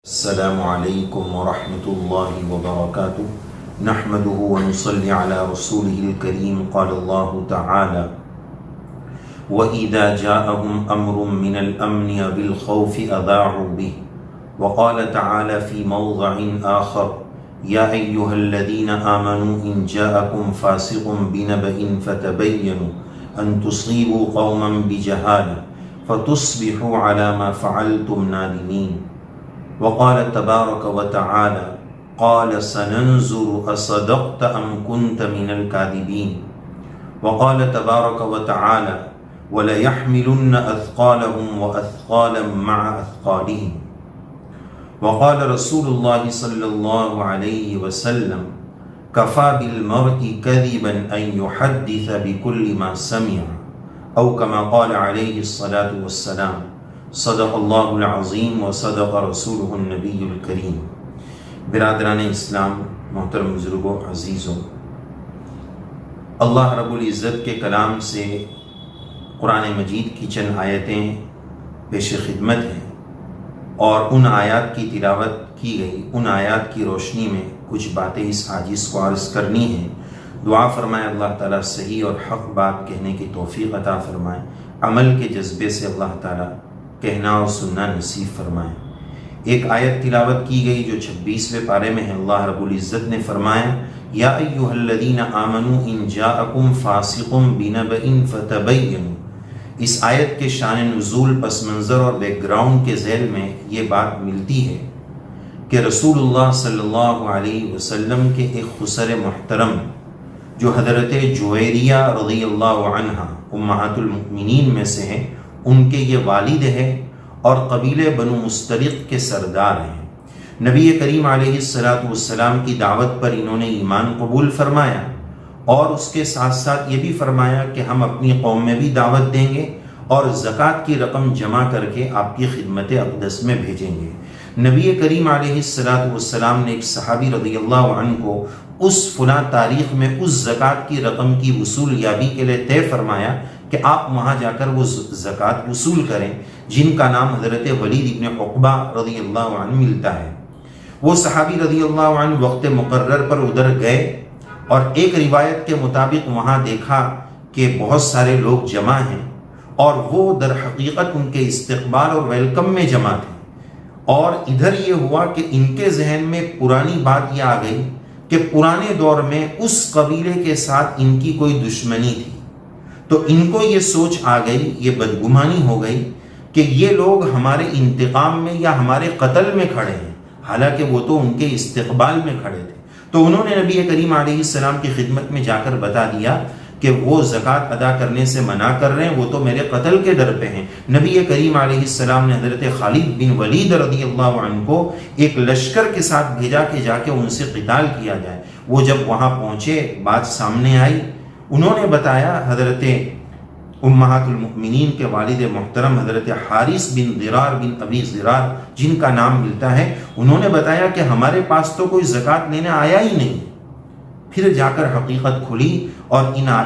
السلام علیکم ورحمۃ اللہ وبرکاتہ نحمده ونصلي على رسوله الكريم قال الله تعالى وإذا جاءهم أمر من الأمن بالخوف أذاعوا به وقال تعالى في موضع آخر يا أيها الذين آمنوا إن جاءكم فاسق بنبأ فتبينوا أن تصيبوا قوما بجهالة فتصبحوا على ما فعلتم نادمين وقال تبارك وتعالى قال سننظر أصدقت أم كنت من الكاذبين وقال تبارك وتعالى وليحملن أثقالهم وأثقالا مع أثقالهم وقال رسول الله صلى الله عليه وسلم كفى بالمرء كذبا أن يحدث بكل ما سمع أو كما قال عليه الصلاة والسلام صدق اللہ العظیم و صدق رسولہ النبی الکریم۔ برادران اسلام، محترم بزرگوں، عزیزوں، اللہ رب العزت کے کلام سے قرآن مجید کی چند آیتیں پیش خدمت ہیں اور ان آیات کی تلاوت کی گئی۔ ان آیات کی روشنی میں کچھ باتیں اس عاجز کو عرض کرنی ہیں۔ دعا فرمائے اللہ تعالیٰ صحیح اور حق بات کہنے کی توفیق عطا فرمائے، عمل کے جذبے سے اللہ تعالیٰ کہنا اور سننا نصیب فرمائے۔ ایک آیت تلاوت کی گئی جو 26ویں پارے میں ہے۔ اللہ رب العزت نے فرمایا یا ایھا الذین آمنوا ان جاءکم فاسق بنبأ فتبینوا۔ اس آیت کے شان نزول، پس منظر اور بیک گراؤنڈ کے ذیل میں یہ بات ملتی ہے کہ رسول اللہ صلی اللہ علیہ وسلم کے ایک خسر محترم جو حضرت جویریہ رضی اللہ عنہا امہات المؤمنین میں سے ہیں، ان کے یہ والد ہیں اور قبیلے بنو مسترق کے سردار ہیں۔ نبی کریم علیہ السلام کی دعوت پر انہوں نے ایمان قبول فرمایا اور اس کے ساتھ ساتھ یہ بھی فرمایا کہ ہم اپنی قوم میں بھی دعوت دیں گے اور زکوٰۃ کی رقم جمع کر کے آپ کی خدمت اقدس میں بھیجیں گے۔ نبی کریم علیہ السلام نے ایک صحابی رضی اللہ عنہ کو اس فلاں تاریخ میں اس زکوٰۃ کی رقم کی وصول یابی کے لیے طے فرمایا کہ آپ وہاں جا کر وہ زکوٰۃ وصول کریں، جن کا نام حضرت ولید ابن عقبہ رضی اللہ عنہ ملتا ہے۔ وہ صحابی رضی اللہ عنہ وقت مقرر پر ادھر گئے اور ایک روایت کے مطابق وہاں دیکھا کہ بہت سارے لوگ جمع ہیں اور وہ در حقیقت ان کے استقبال اور ویلکم میں جمع تھے، اور ادھر یہ ہوا کہ ان کے ذہن میں پرانی بات یہ آ گئی کہ پرانے دور میں اس قبیلے کے ساتھ ان کی کوئی دشمنی تھی، تو ان کو یہ سوچ آ گئی، یہ بدگمانی ہو گئی کہ یہ لوگ ہمارے انتقام میں یا ہمارے قتل میں کھڑے ہیں، حالانکہ وہ تو ان کے استقبال میں کھڑے تھے۔ تو انہوں نے نبی کریم علیہ السلام کی خدمت میں جا کر بتا دیا کہ وہ زکوٰۃ ادا کرنے سے منع کر رہے ہیں، وہ تو میرے قتل کے ڈر پہ ہیں۔ نبی کریم علیہ السلام نے حضرت خالد بن ولید رضی اللہ عنہ کو ایک لشکر کے ساتھ بھیجا کہ جا کے ان سے قتال کیا جائے۔ وہ جب وہاں پہنچے، بات سامنے آئی، انہوں نے بتایا حضرت امہات المؤمنین کے والد محترم حضرت حارث بن ضرار بن ابی ضرار، جن کا نام ملتا ہے، انہوں نے بتایا کہ ہمارے پاس تو کوئی زکوٰۃ لینے آیا ہی نہیں۔ پھر جا کر حقیقت کھلی اور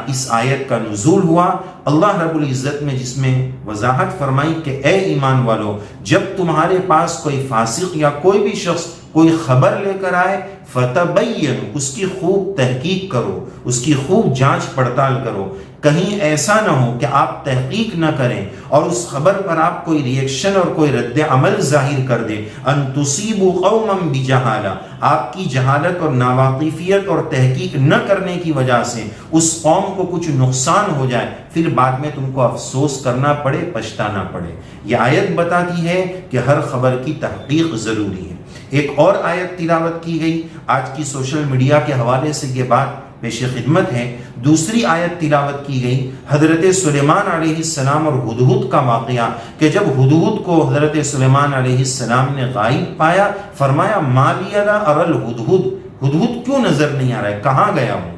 اس آیت کا نزول ہوا، اللہ رب العزت نے جس میں وضاحت فرمائی کہ اے ایمان والو، جب تمہارے پاس کوئی فاسق یا کوئی بھی شخص کوئی خبر لے کر آئے، فتبین، اس کی خوب تحقیق کرو، اس کی خوب جانچ پڑتال کرو، کہیں ایسا نہ ہو کہ آپ تحقیق نہ کریں اور اس خبر پر آپ کوئی ریئیکشن اور کوئی رد عمل ظاہر کر دیں، ان تصیبوا قوما بجہالہ، آپ کی جہالت اور ناواقفیت اور تحقیق نہ کرنے کی وجہ سے اس قوم کو کچھ نقصان ہو جائے، پھر بعد میں تم کو افسوس کرنا پڑے، پچھتانا پڑے۔ یہ آیت بتاتی ہے کہ ہر خبر کی تحقیق ضروری ہے۔ ایک اور آیت تلاوت کی گئی، آج کی سوشل میڈیا کے حوالے سے یہ بات پیش خدمت ہے۔ دوسری آیت تلاوت کی گئی، حضرت سلیمان علیہ السلام اور ہدہد کا واقعہ، کہ جب ہدہد کو حضرت سلیمان علیہ السلام نے غائب پایا، فرمایا ما لی لا اری الہدہد، ہدہد کیوں نظر نہیں آ رہا ہے، کہاں گیا ہوں؟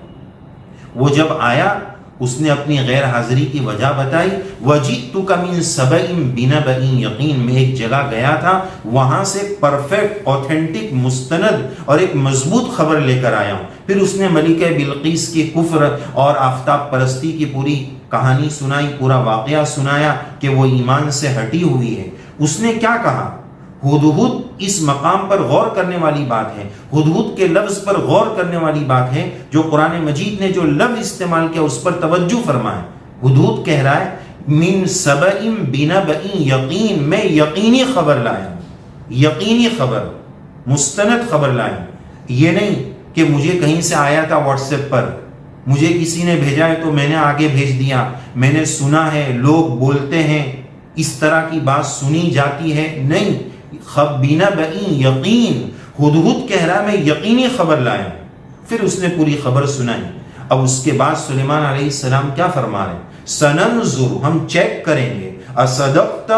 وہ جب آیا، اس نے اپنی غیر حاضری کی وجہ بتائی، وَجِئْتُكَ مِن سَبَإٍ بِنَبَإٍ یقین، میں ایک جگہ گیا تھا، وہاں سے پرفیکٹ، اوتھینٹک، مستند اور ایک مضبوط خبر لے کر آیا ہوں۔ پھر اس نے ملکہ بلقیس کی کفر اور آفتاب پرستی کی پوری کہانی سنائی، پورا واقعہ سنایا کہ وہ ایمان سے ہٹی ہوئی ہے۔ اس نے کیا کہا؟ ہدہد اس مقام پر غور کرنے والی بات ہے، ہدہد کے لفظ پر غور کرنے والی بات ہے، جو قرآن مجید نے جو لفظ استعمال کیا اس پر توجہ فرمائیں۔ ہدہد کہہ رہا ہے من سبأ بنبأ یقین، میں یقینی خبر لایا ہوں، یقینی خبر، مستند خبر لایا ہوں۔ یہ نہیں کہ مجھے کہیں سے آیا تھا واٹس ایپ پر، مجھے کسی نے بھیجا ہے تو میں نے آگے بھیج دیا، میں نے سنا ہے، لوگ بولتے ہیں، اس طرح کی بات سنی جاتی ہے، نہیں، بنبأ یقین، ہدہد کہہ رہا ہے میں یقینی خبر لایا ہوں۔ پھر اس نے پوری خبر سنائی۔ اب اس کے بعد سلیمان علیہ السلام کیا فرما رہے ہیں؟ سننظر، ہم چیک کریں گے، اصدقت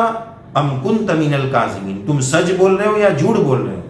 ام کنت من الکاذبین، تم سچ بول رہے ہو یا جھوٹ بول رہے ہو۔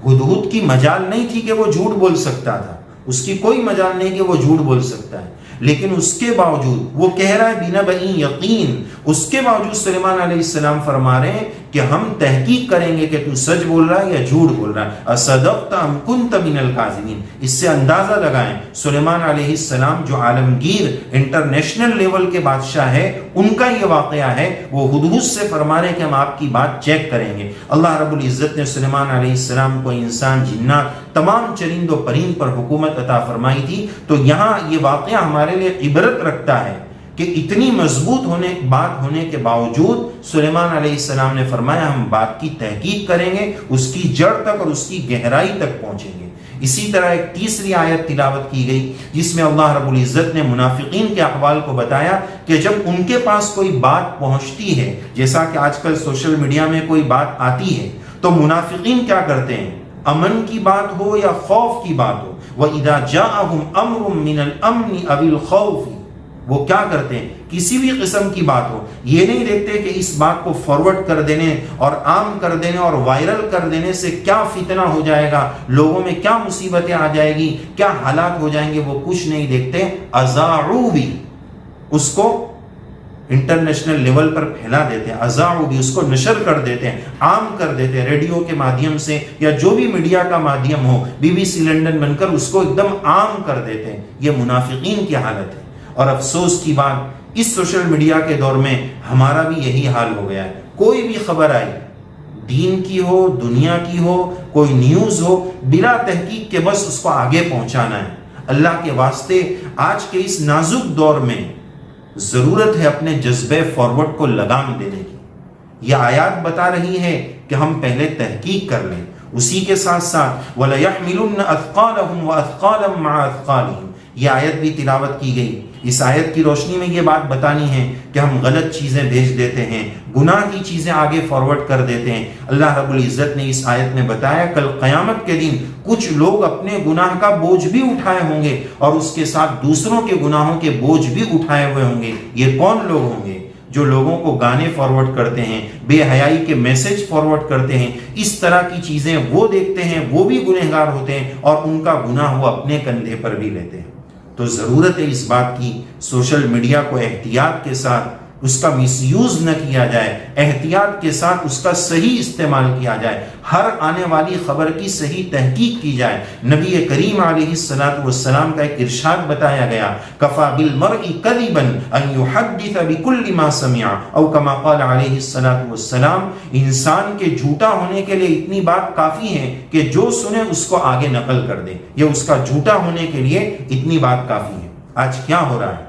ہدہد کی مجال نہیں تھی کہ وہ جھوٹ بول سکتا تھا، اس کی کوئی مجال نہیں کہ وہ جھوٹ بول سکتا ہے، لیکن اس کے باوجود وہ کہہ رہا ہے بنبأ یقین، اس کے باوجود سلیمان علیہ السلام فرما رہے ہیں کہ ہم تحقیق کریں گے کہ تو سچ بول رہا ہے یا جھوٹ بول رہا ہے۔ اصدقت ام کنت من الکاذبین، اس سے اندازہ لگائیں سلیمان علیہ السلام جو عالمگیر انٹرنیشنل لیول کے بادشاہ ہے، ان کا یہ واقعہ ہے، وہ ہدہد سے فرما رہے ہیں کہ ہم آپ کی بات چیک کریں گے۔ اللہ رب العزت نے سلیمان علیہ السلام کو انسان، جنات، تمام چرند و پرند پر حکومت عطا فرمائی تھی۔ تو یہاں یہ واقعہ ہمارے لیے عبرت رکھتا ہے کہ اتنی مضبوط بات ہونے کے باوجود سلیمان علیہ السلام نے فرمایا ہم بات کی تحقیق کریں گے، اس کی جڑ تک اور اس کی گہرائی تک پہنچیں گے۔ اسی طرح ایک تیسری آیت تلاوت کی گئی جس میں اللہ رب العزت نے منافقین کے احوال کو بتایا کہ جب ان کے پاس کوئی بات پہنچتی ہے، جیسا کہ آج کل سوشل میڈیا میں کوئی بات آتی ہے، تو منافقین کیا کرتے ہیں؟ امن کی بات ہو یا خوف کی بات ہو، وَإِذَا جَاءَهُمْ أَمْرٌ مِّنَ الْأَمْنِ أَوِ الْخَوْفِ، وہ کیا کرتے ہیں؟ کسی بھی قسم کی بات ہو، یہ نہیں دیکھتے کہ اس بات کو فارورڈ کر دینے اور عام کر دینے اور وائرل کر دینے سے کیا فتنہ ہو جائے گا، لوگوں میں کیا مصیبتیں آ جائے گی، کیا حالات ہو جائیں گے، وہ کچھ نہیں دیکھتے۔ اذاعوا بھی، اس کو انٹرنیشنل لیول پر پھیلا دیتے ہیں، اذاعوا بھی، اس کو نشر کر دیتے ہیں، عام کر دیتے ہیں، ریڈیو کے مادھیم سے یا جو بھی میڈیا کا مادھیم ہو، BBC لنڈن بن کر اس کو ایک دم عام کر دیتے ہیں۔ یہ منافقین کی حالت ہے۔ اور افسوس کی بات، اس سوشل میڈیا کے دور میں ہمارا بھی یہی حال ہو گیا ہے۔ کوئی بھی خبر آئی، دین کی ہو، دنیا کی ہو، کوئی نیوز ہو، بلا تحقیق کے بس اس کو آگے پہنچانا ہے۔ اللہ کے واسطے آج کے اس نازک دور میں ضرورت ہے اپنے جذبے فارورڈ کو لگام دینے کی۔ یہ آیات بتا رہی ہے کہ ہم پہلے تحقیق کر لیں، اسی کے ساتھ ساتھ وَلَيَحْمِلُنَّ أَثْقَالَهُمْ وَأَثْقَالًا مَعَ أَثْقَالِهِمْ، یہ آیت بھی تلاوت کی گئی۔ اس آیت کی روشنی میں یہ بات بتانی ہے کہ ہم غلط چیزیں بھیج دیتے ہیں، گناہ کی چیزیں آگے فارورڈ کر دیتے ہیں۔ اللہ رب العزت نے اس آیت میں بتایا کل قیامت کے دن کچھ لوگ اپنے گناہ کا بوجھ بھی اٹھائے ہوں گے اور اس کے ساتھ دوسروں کے گناہوں کے بوجھ بھی اٹھائے ہوئے ہوں گے۔ یہ کون لوگ ہوں گے؟ جو لوگوں کو گانے فارورڈ کرتے ہیں، بے حیائی کے میسج فارورڈ کرتے ہیں، اس طرح کی چیزیں وہ دیکھتے ہیں، وہ بھی گنہگار ہوتے ہیں اور ان کا گناہ وہ اپنے کندھے پر بھی لیتے ہیں۔ تو ضرورت ہے اس بات کی، سوشل میڈیا کو احتیاط کے ساتھ اس کا مس یوز نہ کیا جائے، احتیاط کے ساتھ اس کا صحیح استعمال کیا جائے، ہر آنے والی خبر کی صحیح تحقیق کی جائے۔ نبی کریم علیہ السلام کا ایک ارشاد بتایا گیا، کفا بالمرء کذبا ان یحدث بکل ما سمع، او کما قال علیہ السلام، انسان کے جھوٹا ہونے کے لیے اتنی بات کافی ہے کہ جو سنے اس کو آگے نقل کر دے، یہ اس کا جھوٹا ہونے کے لیے اتنی بات کافی ہے۔ آج کیا ہو رہا ہے؟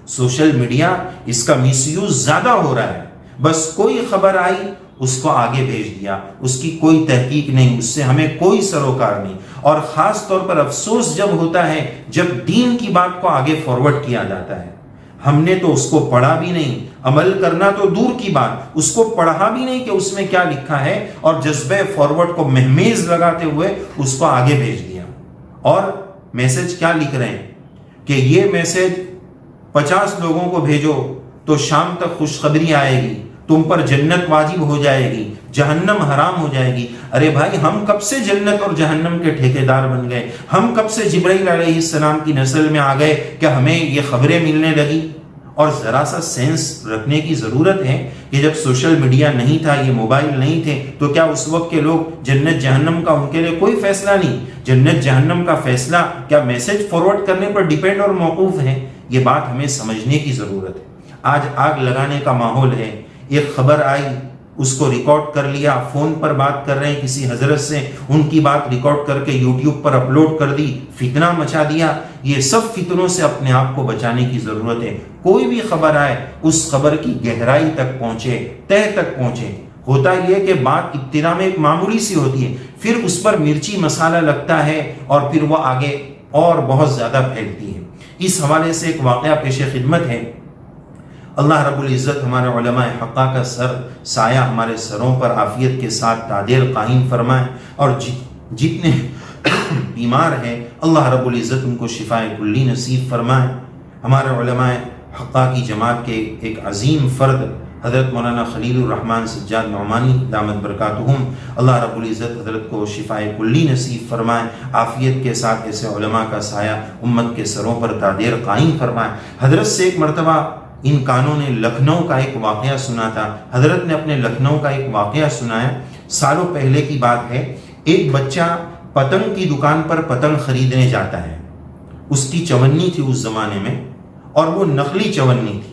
سوشل میڈیا، اس کا مس یوز زیادہ ہو رہا ہے، بس کوئی خبر آئی اس کو آگے بھیج دیا، اس کی کوئی تحقیق نہیں، اس سے ہمیں کوئی سروکار نہیں۔ اور خاص طور پر افسوس جب ہوتا ہے جب دین کی بات کو آگے فارورڈ کیا جاتا ہے۔ ہم نے تو اس کو پڑھا بھی نہیں، عمل کرنا تو دور کی بات، اس کو پڑھا بھی نہیں کہ اس میں کیا لکھا ہے، اور جذبہ فارورڈ کو مہمیز لگاتے ہوئے اس کو آگے بھیج دیا۔ اور میسج کیا لکھ رہے ہیں کہ یہ میسج 50 لوگوں کو بھیجو تو شام تک خوشخبری آئے گی، تم پر جنت واجب ہو جائے گی، جہنم حرام ہو جائے گی۔ ارے بھائی، ہم کب سے جنت اور جہنم کے ٹھیکیدار بن گئے؟ ہم کب سے جبرائیل علیہ السلام کی نسل میں آ گئے کہ ہمیں یہ خبریں ملنے لگی؟ اور ذرا سا سینس رکھنے کی ضرورت ہے کہ جب سوشل میڈیا نہیں تھا، یہ موبائل نہیں تھے، تو کیا اس وقت کے لوگ جنت جہنم کا ان کے لیے کوئی فیصلہ نہیں؟ جنت جہنم کا فیصلہ کیا میسج فارورڈ کرنے پر ڈیپینڈ اور موقوف ہے؟ یہ بات ہمیں سمجھنے کی ضرورت ہے۔ آج آگ لگانے کا ماحول ہے، ایک خبر آئی اس کو ریکارڈ کر لیا، فون پر بات کر رہے ہیں کسی حضرت سے، ان کی بات ریکارڈ کر کے یوٹیوب پر اپلوڈ کر دی، فتنہ مچا دیا۔ یہ سب فتنوں سے اپنے آپ کو بچانے کی ضرورت ہے۔ کوئی بھی خبر آئے اس خبر کی گہرائی تک پہنچے، تہ تک پہنچے۔ ہوتا یہ کہ بات ابتدا میں ایک معمولی سی ہوتی ہے، پھر اس پر مرچی مسالہ لگتا ہے اور پھر وہ آگے اور بہت زیادہ پھیلتی ہے۔ اس حوالے سے ایک واقعہ پیش خدمت ہے۔ اللہ رب العزت ہمارے علماء حقہ کا سایہ ہمارے سروں پر عافیت کے ساتھ دادیر قائم فرمائے، اور جتنے بیمار ہیں اللہ رب العزت ان کو شفائے کلی نصیب فرمائے۔ ہمارے علماء حقہ کی جماعت کے ایک عظیم فرد حضرت مولانا خلیل الرحمن سجاد نعمانی دامت برکاتہم، اللہ رب العزت حضرت کو شفائے کلی نصیب فرمائے، عافیت کے ساتھ ایسے علماء کا سایہ امت کے سروں پر دادیر قائم فرمائے۔ حضرت سے ایک مرتبہ ان کانوں نے لکھنؤ کا ایک واقعہ سنا تھا۔ حضرت نے اپنے لکھنؤ کا ایک واقعہ سنایا، سالوں پہلے کی بات ہے۔ ایک بچہ پتنگ کی دکان پر پتنگ خریدنے جاتا ہے، اس کی چونی تھی اس زمانے میں، اور وہ نقلی چونی تھی۔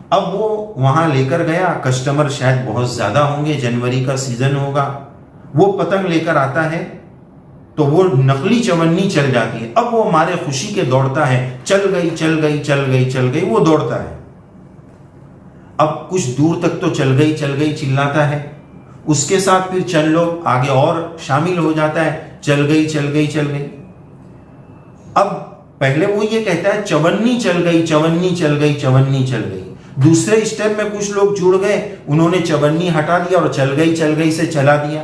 اب وہ وہاں لے کر گیا، کسٹمر شاید بہت زیادہ ہوں گے، جنوری کا سیزن ہوگا، وہ پتنگ لے کر آتا ہے تو وہ نقلی چونی چل جاتی ہے۔ اب وہ ہمارے خوشی کے دوڑتا ہے، چل گئی چل گئی چل گئی چل گئی، وہ دوڑتا ہے۔ اب کچھ دور تک تو چل گئی چلاتا ہے، اس کے ساتھ پھر چند لوگ آگے اور شامل ہو جاتا ہے، چل گئی چل گئی چل گئی۔ اب پہلے وہ یہ کہتا ہے چونی چل گئی چونی چل گئی چونی چل گئی۔ دوسرے اسٹیپ میں کچھ لوگ جڑ گئے، انہوں نے چونی ہٹا دیا اور چل گئی سے چلا دیا۔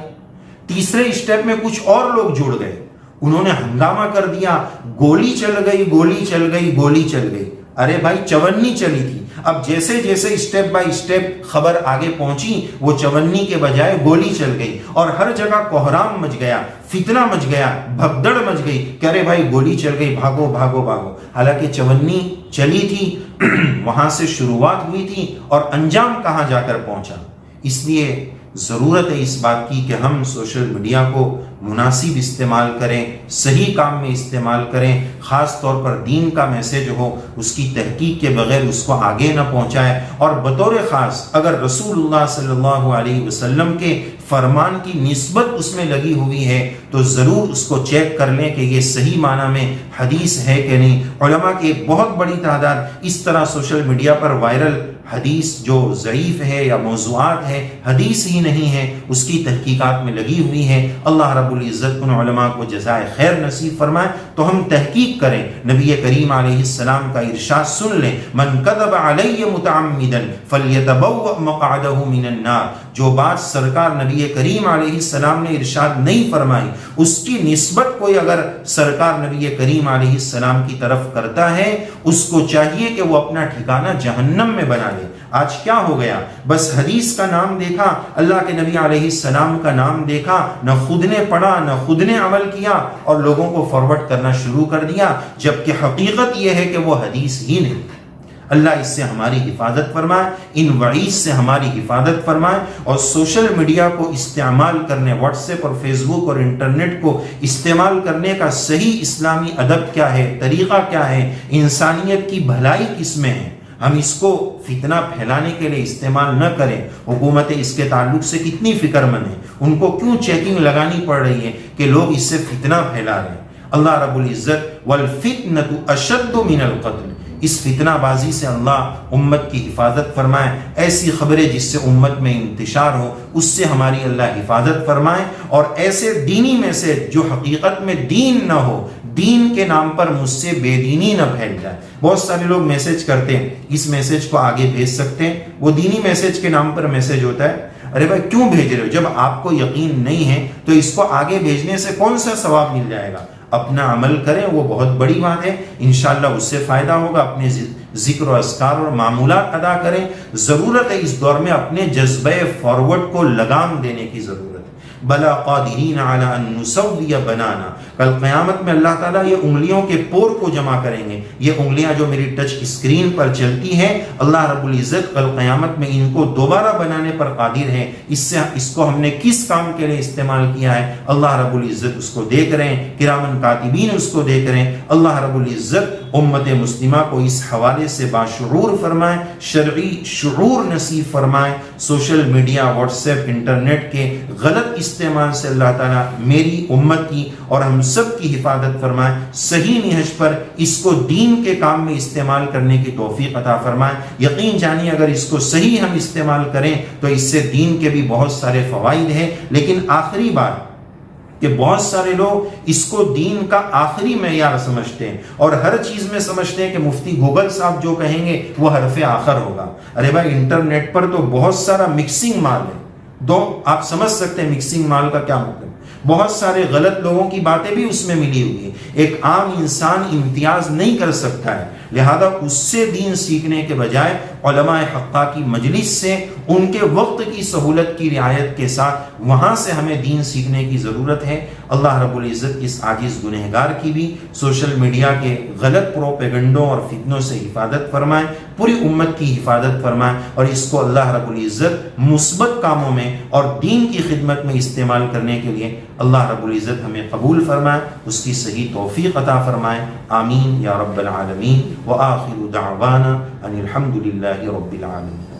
تیسرے اسٹیپ میں کچھ اور لوگ جڑ گئے، انہوں نے ہنگامہ کر دیا، گولی چل گئی گولی چل گئی گولی چل گئی۔ ارے بھائی چونی چلی تھی۔ اب جیسے جیسے اسٹیپ بائی اسٹیپ خبر آگے پہنچی، وہ چونی کے بجائے گولی چل گئی، اور ہر جگہ کوہرام مچ گیا، فتنہ مچ گیا، بھگدڑ مچ گئی کہ ارے بھائی گولی چل گئی، بھاگو بھاگو بھاگو۔ حالانکہ چونی چلی تھی، وہاں سے شروعات ہوئی تھی، اور انجام کہاں جا کر پہنچا۔ اس لیے ضرورت ہے اس بات کی کہ ہم سوشل میڈیا کو مناسب استعمال کریں، صحیح کام میں استعمال کریں، خاص طور پر دین کا میسج ہو اس کی تحقیق کے بغیر اس کو آگے نہ پہنچائے، اور بطور خاص اگر رسول اللہ صلی اللہ علیہ وسلم کے فرمان کی نسبت اس میں لگی ہوئی ہے تو ضرور اس کو چیک کر لیں کہ یہ صحیح معنی میں حدیث ہے کہ نہیں۔ علماء کی ایک بہت بڑی تعداد اس طرح سوشل میڈیا پر وائرل حدیث جو ضعیف ہے یا موضوعات ہے، حدیث ہی نہیں ہے، اس کی تحقیقات میں لگی ہوئی ہے۔ اللہ رب العزت ان علماء کو جزائے خیر نصیب فرمائے۔ تو ہم تحقیق کریں، نبی کریم علیہ السلام کا ارشاد سن لیں، من کذب علی متعمدا فلیتبوأ مقعدہ من النار۔ جو بات سرکار نبی کریم علیہ السلام نے ارشاد نہیں فرمائی، اس کی نسبت کوئی اگر سرکار نبی کریم علیہ السلام کی طرف کرتا ہے، اس کو چاہیے کہ وہ اپنا ٹھکانہ جہنم میں بنا لے۔ آج کیا ہو گیا؟ بس حدیث کا نام دیکھا، اللہ کے نبی علیہ السلام کا نام دیکھا، نہ خود نے پڑھا نہ خود نے عمل کیا، اور لوگوں کو فارورڈ کرنا شروع کر دیا، جبکہ حقیقت یہ ہے کہ وہ حدیث ہی نہیں۔ اللہ اس سے ہماری حفاظت فرمائے، ان وعید سے ہماری حفاظت فرمائے، اور سوشل میڈیا کو استعمال کرنے، واٹس ایپ اور فیس بک اور انٹرنیٹ کو استعمال کرنے کا صحیح اسلامی ادب کیا ہے، طریقہ کیا ہے، انسانیت کی بھلائی کس میں ہے۔ ہم اس کو فتنہ پھیلانے کے لیے استعمال نہ کریں۔ حکومتیں اس کے تعلق سے کتنی فکر مند ہیں، ان کو کیوں چیکنگ لگانی پڑ رہی ہے کہ لوگ اس سے فتنہ پھیلا رہے ہیں۔ اللہ رب العزت والفتنة اشد من القتل، اس فتنہ بازی سے اللہ امت کی حفاظت فرمائے۔ ایسی خبریں جس سے امت میں انتشار ہو، اس سے ہماری اللہ حفاظت فرمائے، اور ایسے دینی میسج جو حقیقت میں دین نہ ہو، دین کے نام پر مجھ سے بے دینی نہ پھیل جائے۔ بہت سارے لوگ میسج کرتے ہیں، اس میسج کو آگے بھیج سکتے ہیں، وہ دینی میسج کے نام پر میسج ہوتا ہے۔ ارے بھائی کیوں بھیج رہے ہو؟ جب آپ کو یقین نہیں ہے تو اس کو آگے بھیجنے سے کون سا ثواب مل جائے گا؟ اپنا عمل کریں، وہ بہت بڑی بات ہے، انشاءاللہ اس سے فائدہ ہوگا۔ اپنے ذکر و اذکار اور معمولات ادا کریں۔ ضرورت ہے اس دور میں اپنے جذبہ فارورڈ کو لگام دینے کی ضرورت ہے۔ بلا قادرین علی ان نسوی بنانا، کل قیامت میں اللہ تعالیٰ یہ انگلیوں کے پور کو جمع کریں گے. یہ انگلیاں جو میری ٹچ اسکرین پر چلتی ہیں، اللہ رب العزت کل قیامت میں ان کو دوبارہ بنانے پر قادر ہے. اس کو ہم نے کس کام کے لیے استعمال کیا ہے، اللہ رب العزت اس کو دیکھ رہے ہیں، کرامن کاتبین اس کو دیکھ رہے ہیں. اللہ رب العزت امت مسلمہ کو اس حوالے سے باشعور فرمائے، شرعی شعور نصیب فرمائے. Social media, what's app, internet کے غلط استعمال سے اللہ تعالیٰ میری امت کی اور ہم سب کی حفاظت فرمائے. صحیح نہج پر اس کو دین کے کام میں استعمال کرنے کی توفیق عطا فرمائے. یقین جانیے اگر اس کو صحیح ہم استعمال کریں تو اس سے دین کے بھی بہت سارے فوائد ہیں. لیکن آخری بات کہ بہت سارے لوگ اس کو دین کا آخری معیار سمجھتے ہیں اور ہر چیز میں سمجھتے ہیں کہ مفتی گوگل صاحب جو کہیں گے وہ حرف آخر ہوگا. ارے بھائی، انٹرنیٹ پر تو بہت سارا مکسنگ مال ہے. آپ سمجھ سکتے ہیں مکسنگ مال کا کیا مطلب. بہت سارے غلط لوگوں کی باتیں بھی اس میں ملی ہوئی ہیں. ایک عام انسان امتیاز نہیں کر سکتا ہے. لہذا اس سے دین سیکھنے کے بجائے علماء حقہ کی مجلس سے، ان کے وقت کی سہولت کی رعایت کے ساتھ وہاں سے ہمیں دین سیکھنے کی ضرورت ہے. اللہ رب العزت اس عاجز گنہگار کی بھی سوشل میڈیا کے غلط پروپیگنڈوں اور فتنوں سے حفاظت فرمائے، پوری امت کی حفاظت فرمائے اور اس کو اللہ رب العزت مثبت کاموں میں اور دین کی خدمت میں استعمال کرنے کے لیے اللہ رب العزت ہمیں قبول فرمائے، اس کی صحیح توفیق عطا فرمائے. آمین یا رب العالمین. وآخر دعوانا ان الحمد للہ رب العالمین.